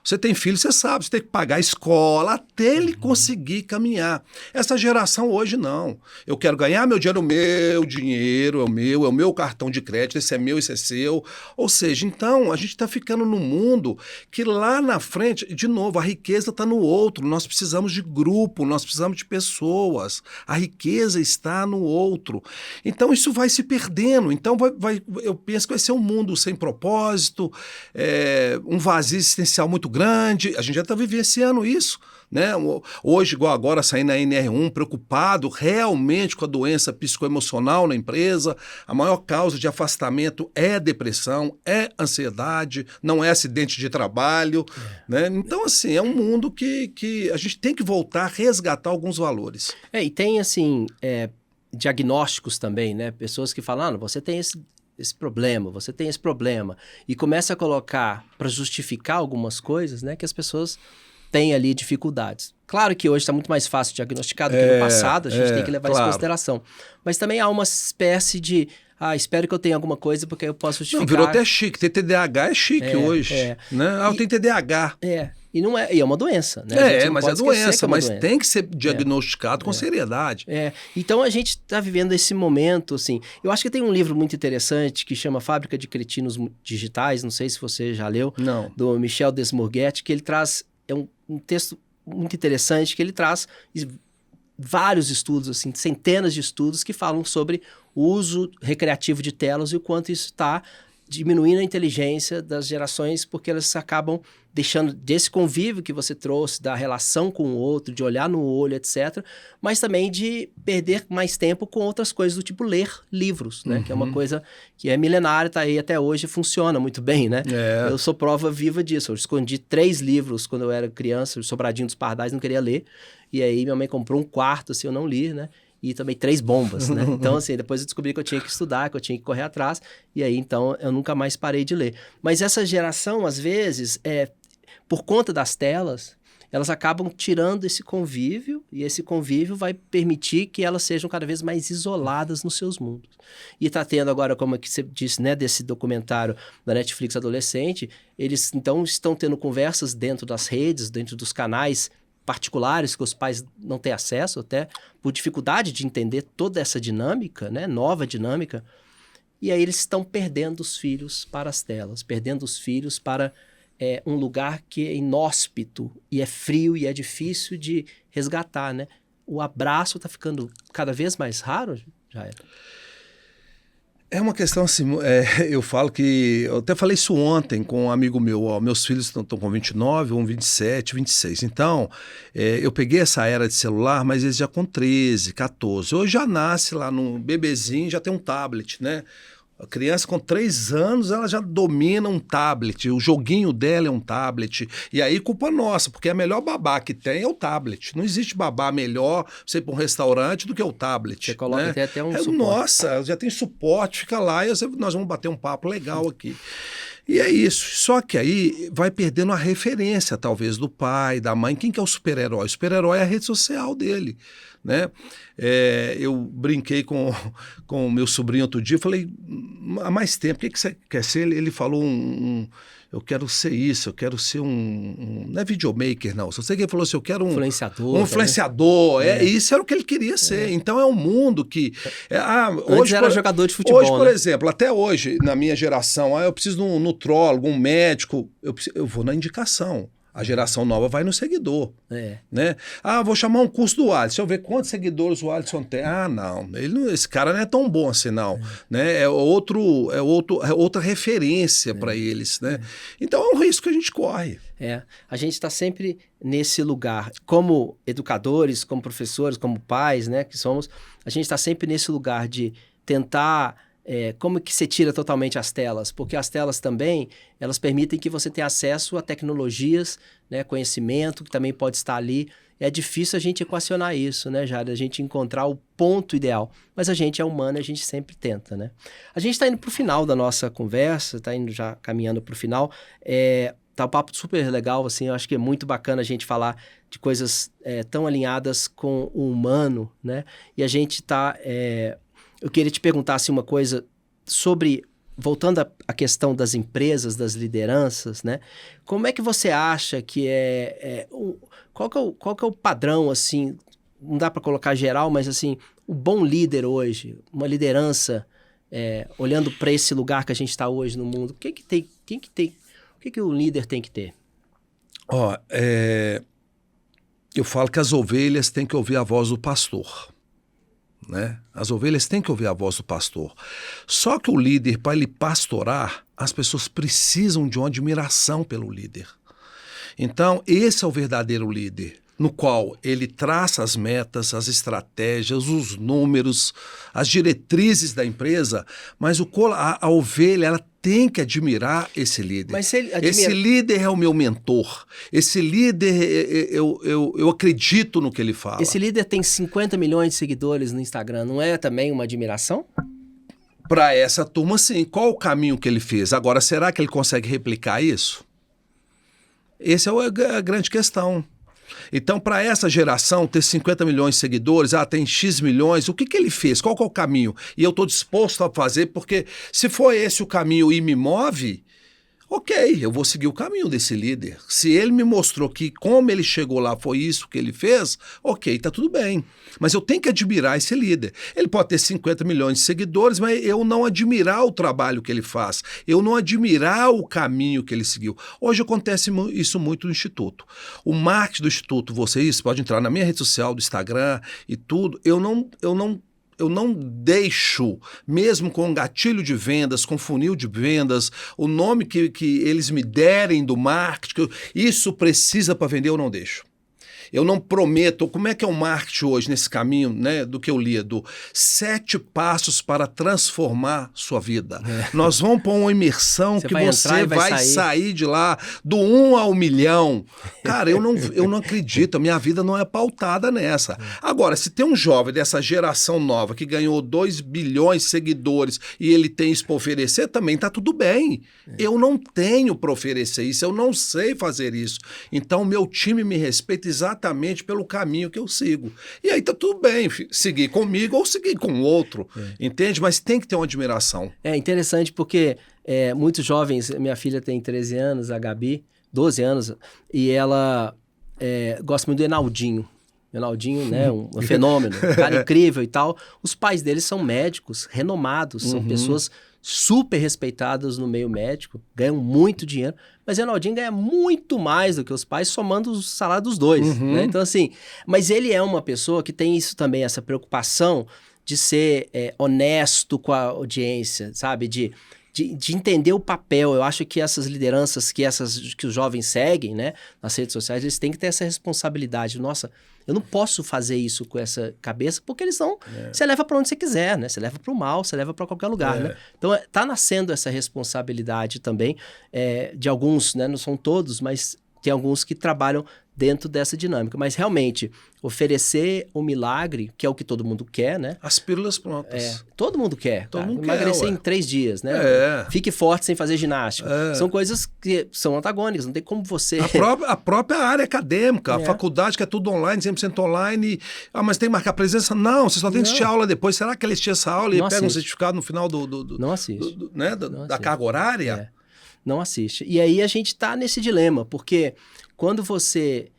Você tem filho, você sabe, você tem que pagar a escola até ele conseguir caminhar. Essa geração hoje não. Eu quero ganhar meu dinheiro é o meu cartão de crédito, esse é meu, esse é seu. Ou seja, então a gente está ficando num mundo que lá na frente, de novo, a riqueza está no outro. Nós precisamos de grupo, nós precisamos de pessoas. A riqueza está no outro. Então isso vai se perdendo. Então eu penso que vai ser um mundo sem propósito, um vazio existencial muito grande. A gente já está vivenciando isso, né? Hoje, igual agora, saindo na NR1, preocupado realmente com a doença psicoemocional na empresa. A maior causa de afastamento é depressão, é ansiedade, não é acidente de trabalho, né? Então, assim, é um mundo que a gente tem que voltar a resgatar alguns valores. E tem, assim, diagnósticos também, né? Pessoas que falam, você tem esse problema, você tem esse problema, e começa a colocar para justificar algumas coisas, né, que as pessoas têm ali dificuldades. Claro que hoje está muito mais fácil diagnosticar do que no passado, a gente tem que levar isso em consideração. Mas também há uma espécie de, espero que eu tenha alguma coisa porque eu posso justificar. Não, virou até chique, ter TDAH é chique hoje, né? Eu tenho TDAH. E não é, e é uma doença, né? Mas é doença, mas tem que ser diagnosticado com seriedade. Então a gente está vivendo esse momento, assim. Eu acho que tem um livro muito interessante que chama Fábrica de Cretinos Digitais, não sei se você já leu, do Michel Desmourguet, que ele traz, um texto muito interessante, que ele traz vários estudos, assim, centenas de estudos que falam sobre o uso recreativo de telas e o quanto isso está diminuindo a inteligência das gerações, porque elas acabam deixando desse convívio que você trouxe, da relação com o outro, de olhar no olho, etc., mas também de perder mais tempo com outras coisas, do tipo ler livros, né? Que é uma coisa que é milenária, tá aí até hoje, funciona muito bem, né? Eu sou prova viva disso. Eu escondi 3 livros quando eu era criança, o Sobradinho dos Pardais, não queria ler, e aí minha mãe comprou um quarto, assim, eu não li, né? E também 3 bombas, né? Então, assim, depois eu descobri que eu tinha que estudar, que eu tinha que correr atrás, e aí, então, eu nunca mais parei de ler. Mas essa geração, às vezes, por conta das telas, elas acabam tirando esse convívio, e esse convívio vai permitir que elas sejam cada vez mais isoladas nos seus mundos. E está tendo agora, como é que você disse, né, desse documentário da Netflix adolescente, eles, então, estão tendo conversas dentro das redes, dentro dos canais particulares que os pais não têm acesso, até por dificuldade de entender toda essa dinâmica, né, nova dinâmica, e aí eles estão perdendo os filhos para as telas, perdendo os filhos para um lugar que é inóspito, e é frio, e é difícil de resgatar, né? O abraço está ficando cada vez mais raro, Jair? É uma questão assim, eu falo que, eu até falei isso ontem com um amigo meu, meus filhos estão com 29, um 27, 26, então eu peguei essa era de celular, mas eles já com 13, 14, hoje já nasce lá num bebezinho, já tem um tablet, né? A criança com 3 anos, ela já domina um tablet, o joguinho dela é um tablet, e aí culpa nossa, porque a melhor babá que tem é o tablet. Não existe babá melhor pra você ir para um restaurante do que o tablet. Você coloca até um suporte. Nossa, já tem suporte, fica lá e nós vamos bater um papo legal aqui. E é isso, só que aí vai perdendo a referência, talvez, do pai, da mãe. Quem que é o super-herói? O super-herói é a rede social dele, né? Eu brinquei com o meu sobrinho outro dia, falei, há mais tempo, o que você quer ser? Ele falou eu quero ser isso, eu quero ser não é videomaker, não. Só sei que ele falou assim, eu quero um influenciador. Isso era o que ele queria ser. Então é um mundo que... hoje era jogador de futebol, hoje, por exemplo, até hoje, na minha geração, eu preciso de um nutrólogo, um médico, eu vou na indicação. A geração nova vai no seguidor, né? Vou chamar um curso do Alisson, deixa eu ver quantos seguidores o Alisson tem. Não, esse cara não é tão bom assim, não. Né? É outra referência para eles, né? Então é um risco que a gente corre. A gente está sempre nesse lugar, como educadores, como professores, como pais, né, que somos, a gente está sempre nesse lugar de tentar... como que você tira totalmente as telas? Porque as telas também, elas permitem que você tenha acesso a tecnologias, né, conhecimento, que também pode estar ali. É difícil a gente equacionar isso, né, Jair? A gente encontrar o ponto ideal. Mas a gente é humano e a gente sempre tenta, né? A gente está indo para o final da nossa conversa, está indo já caminhando para o final. Tá um papo super legal, assim, eu acho que é muito bacana a gente falar de coisas tão alinhadas com o humano, né? E a gente está... eu queria te perguntar assim, uma coisa sobre voltando à questão das empresas, das lideranças, né? Como é que você acha que qual que é o padrão, assim, não dá para colocar geral, mas assim, o bom líder hoje, uma liderança, olhando para esse lugar que a gente está hoje no mundo, o que o líder tem que ter? Eu falo que as ovelhas têm que ouvir a voz do pastor. Né? As ovelhas têm que ouvir a voz do pastor. Só que o líder, para ele pastorar, as pessoas precisam de uma admiração pelo líder. Então, esse é o verdadeiro líder, no qual ele traça as metas, as estratégias, os números, as diretrizes da empresa, mas a ovelha, ela tem que admirar esse líder. Mas se ele Esse líder é o meu mentor. Esse líder, eu acredito no que ele fala. Esse líder tem 50 milhões de seguidores no Instagram. Não é também uma admiração? Para essa turma, sim. Qual o caminho que ele fez? Agora, será que ele consegue replicar isso? Essa é a grande questão. Então, para essa geração ter 50 milhões de seguidores, tem X milhões, o que ele fez? Qual que é o caminho? E eu estou disposto a fazer, porque se for esse o caminho e me move, ok, eu vou seguir o caminho desse líder. Se ele me mostrou que como ele chegou lá foi isso que ele fez, ok, tá tudo bem. Mas eu tenho que admirar esse líder. Ele pode ter 50 milhões de seguidores, mas eu não admirar o trabalho que ele faz, eu não admirar o caminho que ele seguiu. Hoje acontece isso muito no Instituto. O marketing do Instituto, vocês podem entrar na minha rede social, do Instagram e tudo, eu não deixo, mesmo com gatilho de vendas, com funil de vendas, o nome que eles me derem do marketing, isso precisa para vender, eu não deixo. Eu não prometo, como é que é o marketing hoje nesse caminho, né, do que eu li, do 7 passos para transformar sua vida. Nós vamos para uma imersão que você vai sair de lá do 1 ao milhão. Cara, eu não acredito, a minha vida não é pautada nessa. Agora, se tem um jovem dessa geração nova que ganhou 2 bilhões de seguidores e ele tem isso para oferecer, também tá tudo bem. Eu não tenho para oferecer isso, eu não sei fazer isso. Então, meu time me respeita exatamente pelo caminho que eu sigo. E aí tá tudo bem, seguir comigo ou seguir com outro, entende? Mas tem que ter uma admiração. É interessante porque muitos jovens, minha filha tem 13 anos, a Gabi, 12 anos, e ela gosta muito do Enaldinho. Enaldinho, né, um fenômeno, um cara incrível e tal. Os pais deles são médicos renomados, são pessoas super respeitadas no meio médico, ganham muito dinheiro, mas Enaldinho ganha muito mais do que os pais, somando o salário dos dois, né? Então, assim, mas ele é uma pessoa que tem isso também, essa preocupação de ser honesto com a audiência, sabe? De entender o papel. Eu acho que essas lideranças que os jovens seguem, né, nas redes sociais, eles têm que ter essa responsabilidade. Nossa, eu não posso fazer isso com essa cabeça, porque eles não... Você leva para onde você quiser, né? Você leva para o mal, você leva para qualquer lugar, né? Então, tá nascendo essa responsabilidade também de alguns, né? Não são todos, mas tem alguns que trabalham dentro dessa dinâmica. Mas, realmente, oferecer o milagre, que é o que todo mundo quer, né? As pílulas prontas. Todo mundo quer. Todo mundo emagrecer quer, em 3 dias, né? Fique forte sem fazer ginástica. São coisas que são antagônicas, não tem como você... A própria área acadêmica, a faculdade que é tudo online, 100% online. Mas tem que marcar presença? Não, você só tem que assistir aula depois. Será que ele assistiu essa aula e pega um certificado no final Não assiste. Da carga horária? Não assiste. E aí a gente tá nesse dilema, porque quando você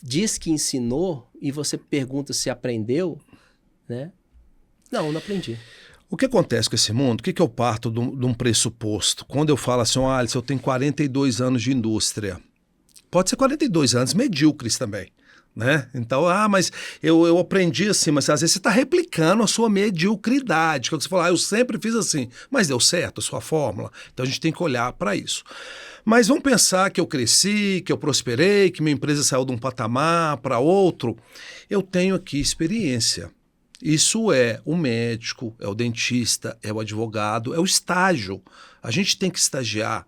diz que ensinou e você pergunta se aprendeu, né? Não aprendi. O que acontece com esse mundo? O que eu parto de um pressuposto? Quando eu falo assim, Alisson, eu tenho 42 anos de indústria. Pode ser 42 anos medíocres também, né? Então, mas eu aprendi assim, mas às vezes você está replicando a sua mediocridade. Quando você fala, eu sempre fiz assim, mas deu certo a sua fórmula. Então a gente tem que olhar para isso. Mas vamos pensar que eu cresci, que eu prosperei, que minha empresa saiu de um patamar para outro. Eu tenho aqui experiência. Isso é o médico, é o dentista, é o advogado, é o estágio. A gente tem que estagiar,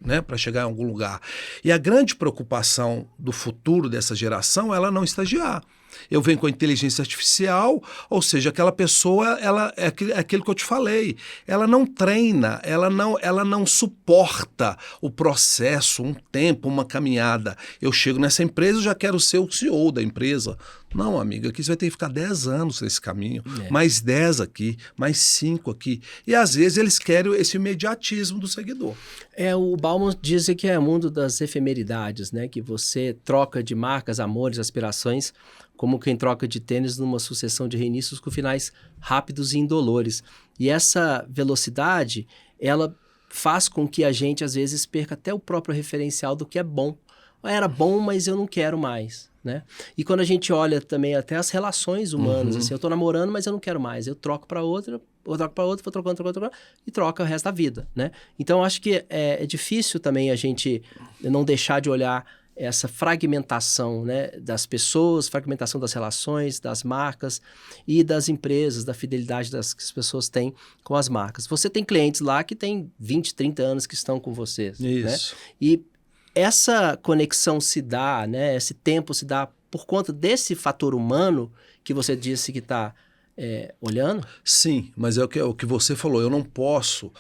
né, para chegar em algum lugar. E a grande preocupação do futuro dessa geração é ela não estagiar. Eu venho com a inteligência artificial, ou seja, aquela pessoa, ela é aquilo que eu te falei, ela não treina, ela não suporta o processo, um tempo, uma caminhada. Eu chego nessa empresa, eu já quero ser o CEO da empresa. Não, amigo, aqui você vai ter que ficar 10 anos nesse caminho, mais 10 aqui, mais 5 aqui. E às vezes eles querem esse imediatismo do seguidor. O Bauman diz que é o mundo das efemeridades, né? Que você troca de marcas, amores, aspirações, como quem troca de tênis numa sucessão de reinícios com finais rápidos e indolores. E essa velocidade, ela faz com que a gente, às vezes, perca até o próprio referencial do que é bom. Era bom, mas eu não quero mais, né? E quando a gente olha também até as relações humanas, assim, eu tô namorando, mas eu não quero mais, eu troco para outra, vou trocando, e troca o resto da vida, né? Então, eu acho que é difícil também a gente não deixar de olhar essa fragmentação, né, das pessoas, fragmentação das relações, das marcas e das empresas, da fidelidade que as pessoas têm com as marcas. Você tem clientes lá que têm 20, 30 anos que estão com vocês, né? E essa conexão se dá, né? Esse tempo se dá por conta desse fator humano que você disse que está olhando? Sim, mas é o que você falou. Eu não posso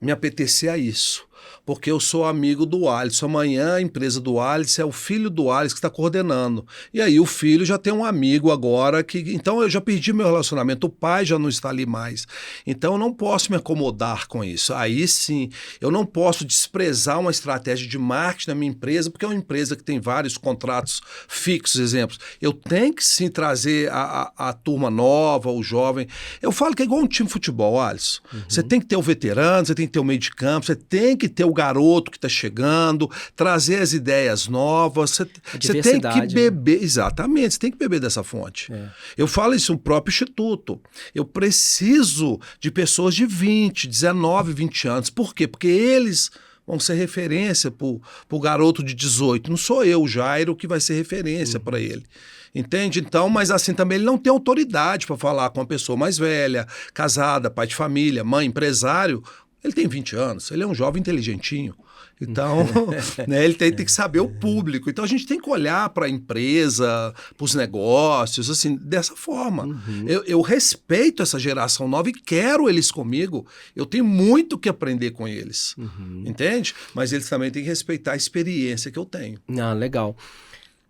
me apetecer a isso, porque eu sou amigo do Alisson. Amanhã a empresa do Alisson é o filho do Alisson que está coordenando. E aí o filho já tem um amigo agora que... Então eu já perdi meu relacionamento, o pai já não está ali mais. Então eu não posso me acomodar com isso. Aí sim, eu não posso desprezar uma estratégia de marketing na minha empresa, porque é uma empresa que tem vários contratos fixos, exemplos. Eu tenho que sim trazer a turma nova, o jovem. Eu falo que é igual um time de futebol, Alisson. Você tem que ter o veterano, você tem que ter o meio de campo, você tem que ter o garoto que está chegando, trazer as ideias novas, você tem que beber, né? Exatamente, você tem que beber dessa fonte. Eu falo isso no próprio instituto. Eu preciso de pessoas de 20, 19, 20 anos. Por quê? Porque eles vão ser referência para o garoto de 18. Não sou eu, Jairo, que vai ser referência para ele. Entende? Então, mas assim também ele não tem autoridade para falar com uma pessoa mais velha, casada, pai de família, mãe, empresário. Ele tem 20 anos, ele é um jovem inteligentinho. Então, né, ele tem que saber o público. Então, a gente tem que olhar para a empresa, para os negócios, assim, dessa forma. Eu respeito essa geração nova e quero eles comigo. Eu tenho muito que aprender com eles. Entende? Mas eles também têm que respeitar a experiência que eu tenho. Ah, legal.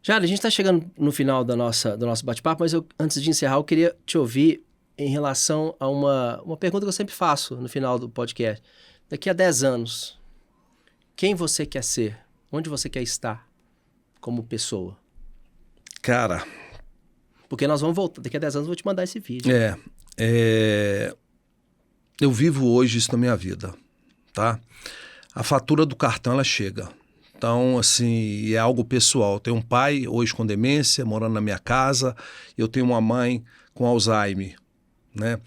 Jairo, a gente está chegando no final do nosso bate-papo, mas antes de encerrar, eu queria te ouvir em relação a uma pergunta que eu sempre faço no final do podcast. Daqui a 10 anos, quem você quer ser? Onde você quer estar como pessoa? Cara... Porque nós vamos voltar. Daqui a 10 anos eu vou te mandar esse vídeo. Eu vivo hoje isso na minha vida, tá? A fatura do cartão, ela chega. Então, assim, é algo pessoal. Eu tenho um pai hoje com demência, morando na minha casa. Eu tenho uma mãe com Alzheimer, né?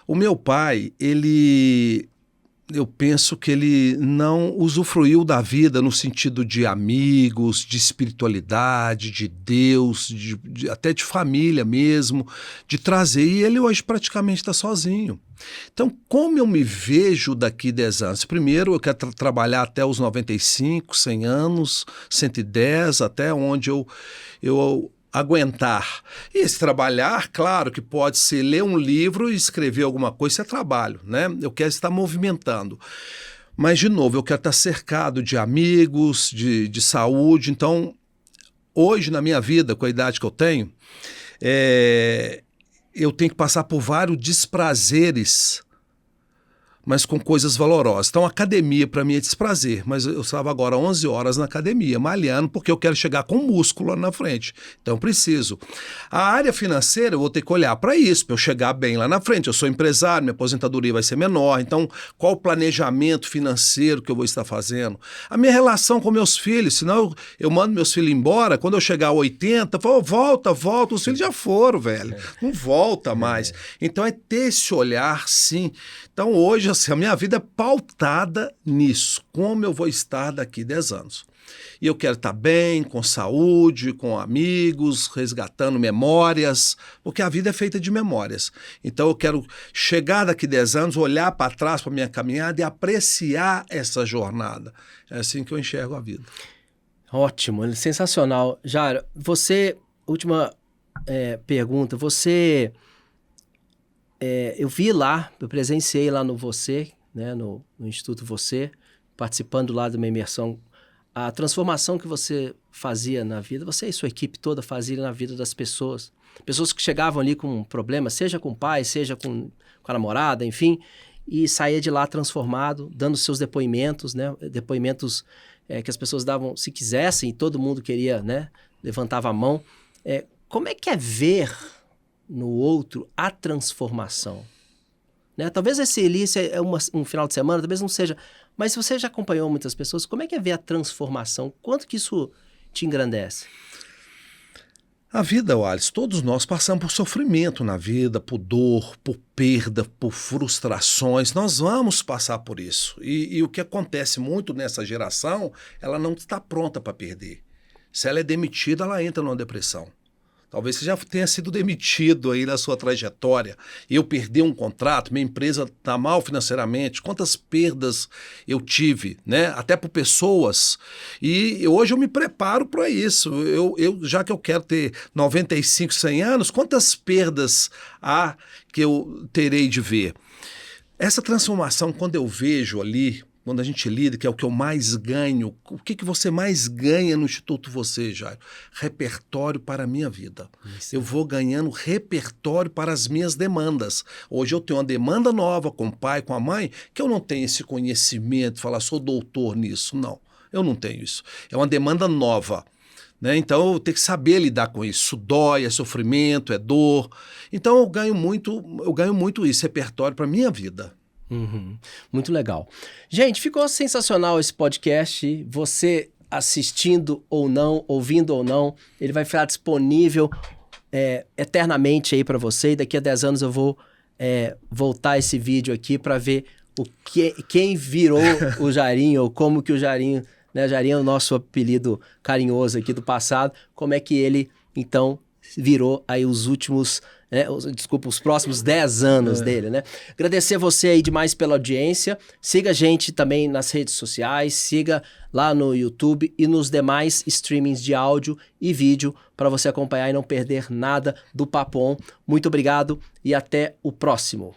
O meu pai, eu penso que ele não usufruiu da vida no sentido de amigos, de espiritualidade, de Deus, até de família mesmo, de trazer. E ele hoje praticamente está sozinho. Então, como eu me vejo daqui 10 anos? Primeiro, eu quero trabalhar até os 95, 100 anos, 110, até onde eu aguentar. E esse trabalhar, claro, que pode ser ler um livro e escrever alguma coisa, isso é trabalho, né? Eu quero estar movimentando. Mas, de novo, eu quero estar cercado de amigos, de saúde. Então, hoje, na minha vida, com a idade que eu tenho, eu tenho que passar por vários desprazeres, mas com coisas valorosas. Então, a academia para mim é desprazer, mas eu estava agora 11 horas na academia, malhando, porque eu quero chegar com músculo lá na frente. Então, eu preciso. A área financeira, eu vou ter que olhar para isso, para eu chegar bem lá na frente. Eu sou empresário, minha aposentadoria vai ser menor, então, qual o planejamento financeiro que eu vou estar fazendo? A minha relação com meus filhos, senão eu mando meus filhos embora, quando eu chegar a 80, eu falo, volta, os filhos já foram, velho. Não volta mais. Então, é ter esse olhar, sim. Então, hoje, assim, a minha vida é pautada nisso. Como eu vou estar daqui 10 anos. E eu quero estar bem, com saúde, com amigos, resgatando memórias, porque a vida é feita de memórias. Então, eu quero chegar daqui 10 anos, olhar para trás para a minha caminhada e apreciar essa jornada. É assim que eu enxergo a vida. Ótimo, sensacional. Jairo, você última pergunta. Você, eu vi lá, eu presenciei lá no Você, né, no Instituto Você, participando lá de uma imersão, a transformação que você fazia na vida, você e sua equipe toda fazia na vida das pessoas. Pessoas que chegavam ali com um problema, seja com o pai, seja com a namorada, enfim, e saía de lá transformado, dando seus depoimentos, né? Depoimentos que as pessoas davam se quisessem, e todo mundo queria, né? Levantava a mão. Como é que é ver no outro a transformação? Né? Talvez esse é um final de semana, talvez não seja, mas se você já acompanhou muitas pessoas, como é que é ver a transformação? Quanto que isso te engrandece? A vida, Wallace, todos nós passamos por sofrimento na vida, por dor, por perda, por frustrações. Nós vamos passar por isso. E o que acontece muito nessa geração, ela não está pronta para perder. Se ela é demitida, ela entra numa depressão. Talvez você já tenha sido demitido aí na sua trajetória. Eu perdi um contrato, minha empresa está mal financeiramente. Quantas perdas eu tive, né? Até por pessoas. E hoje eu me preparo para isso. Já que eu quero ter 95, 100 anos, quantas perdas há que eu terei de ver? Essa transformação, quando eu vejo ali, quando a gente lida, que é o que eu mais ganho, o que você mais ganha no Instituto Você, Jairo? Repertório para a minha vida. Isso. Eu vou ganhando repertório para as minhas demandas. Hoje eu tenho uma demanda nova com o pai, com a mãe, que eu não tenho esse conhecimento, falar, sou doutor nisso. Não, eu não tenho isso. É uma demanda nova. Né? Então eu tenho que saber lidar com isso. Isso dói, é sofrimento, é dor. Então eu ganho muito isso, repertório para a minha vida. Uhum. Muito legal. Gente, ficou sensacional esse podcast. Você assistindo ou não, ouvindo ou não, ele vai ficar disponível eternamente aí para você. E daqui a 10 anos eu vou voltar esse vídeo aqui para ver quem virou o Jairinho, ou como que o Jairinho, né? Jairinho é o nosso apelido carinhoso aqui do passado, como é que ele, então, virou aí os últimos... os próximos 10 anos dele, né? Agradecer você aí demais pela audiência. Siga a gente também nas redes sociais, siga lá no YouTube e nos demais streamings de áudio e vídeo para você acompanhar e não perder nada do Papo On. Muito obrigado e até o próximo.